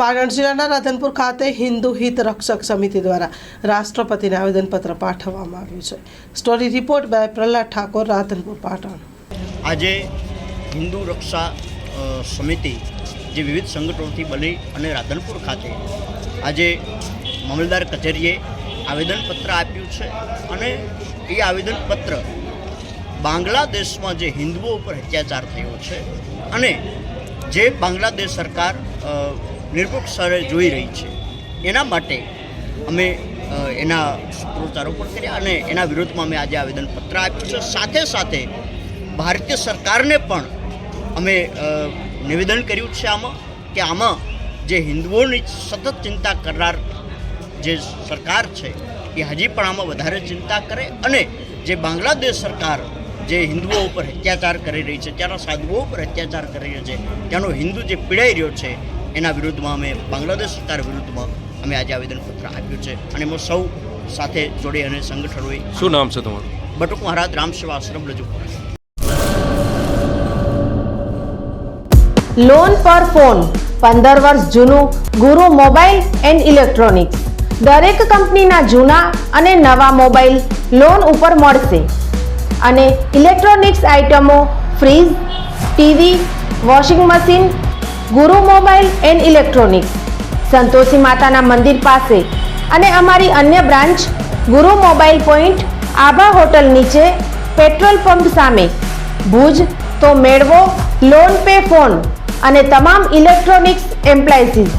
પાટણ જિલ્લાના રાધનપુર ખાતે હિન્દુ હિત રક્ષક સમિતિ દ્વારા રાષ્ટ્રપતિને આવેદનપત્ર પાઠવવામાં આવ્યું છે। Story report by Prahlad Thakor, Radhanpur, Patan. આજે હિન્દુ રક્ષા સમિતિ જે વિવિધ સંગઠનોથી બની અને રાધનપુર ખાતે આજે મામલતદાર કચેરીએ આવેદનપત્ર આપ્યું છે અને એ આવેદનપત્ર બાંગ્લાદેશમાં જે હિન્દુઓ ઉપર અત્યાચાર થયો છે અને જે બાંગ્લાદેશ સરકાર નિરપેક્ષ સ્તરે જોઈ રહી છે એના માટે અમે એના સૂત્રોચ્ચારો પણ કર્યા અને એના વિરોધમાં અમે આજે આવેદનપત્ર આપ્યું છે। સાથે સાથે ભારતીય સરકારને પણ અમે નિવેદન કર્યું છે કે આમાં જે હિન્દુઓની સતત ચિંતા કરનાર જે સરકાર છે એ હજી પણ આમાં વધારે ચિંતા કરે અને જે બાંગ્લાદેશ સરકાર જે હિન્દુઓ ઉપર અત્યાચાર કરી રહી છે, ત્યાંના સાધુઓ ઉપર અત્યાચાર કરી રહ્યો છે, ત્યાંનો હિન્દુ જે પીડાઈ રહ્યો છે એના વિરુદ્ધમાં અમે બાંગ્લાદેશ સરકાર વિરુદ્ધમાં અમે આજે આવેદનપત્ર આપ્યું છે અને એમાં સૌ સાથે જોડી અને સંગઠનોએ। શું નામ છે તમારું? બટુક મહારાજ રામ સેવા આશ્રમ રજૂપુરા। લોન પર ફોન 15 વર્ષ જૂનું ગુરુ મોબાઈલ એન્ડ ઇલેક્ટ્રોનિક્સ દરેક કંપનીના જૂના અને નવા મોબાઈલ લોન ઉપર મળશે અને ઇલેક્ટ્રોનિક્સ આઇટમો ફ્રીજ, ટીવી, વોશિંગ મશીન ગુરુ મોબાઈલ એન્ડ ઇલેક્ટ્રોનિક્સ સંતોષી માતાના મંદિર પાસે અને અમારી અન્ય બ્રાન્ચ ગુરુ મોબાઈલ પોઈન્ટ આભા હોટલ નીચે પેટ્રોલ પંપ સામે ભુજ। તો મેળવો લોન પે ફોન અને તમામ ઇલેક્ટ્રોનિક્સ એપ્લાયન્સીસ।